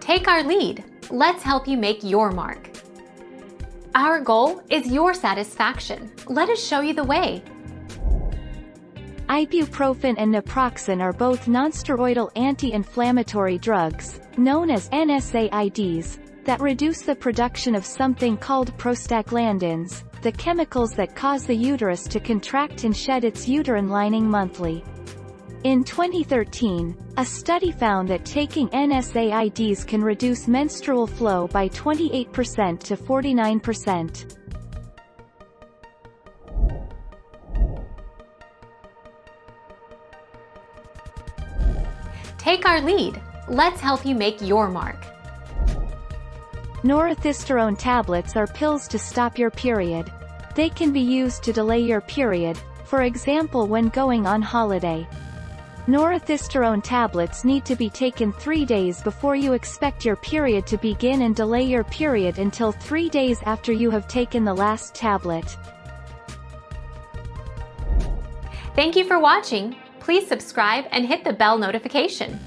Take our lead. Let's help you make your mark. Our goal is your satisfaction. Let us show you the way. Ibuprofen and naproxen are both nonsteroidal anti-inflammatory drugs, known as NSAIDs, that reduce the production of something called prostaglandins, the chemicals that cause the uterus to contract and shed its uterine lining monthly. In 2013, a study found that taking NSAIDs can reduce menstrual flow by 28% to 49%. Take our lead. Let's help you make your mark. Norethisterone tablets are pills to stop your period. They can be used to delay your period, for example when going on holiday. Norethisterone tablets need to be taken 3 days before you expect your period to begin and delay your period until 3 days after you have taken the last tablet. Thank you for watching. Please subscribe and hit the bell notification.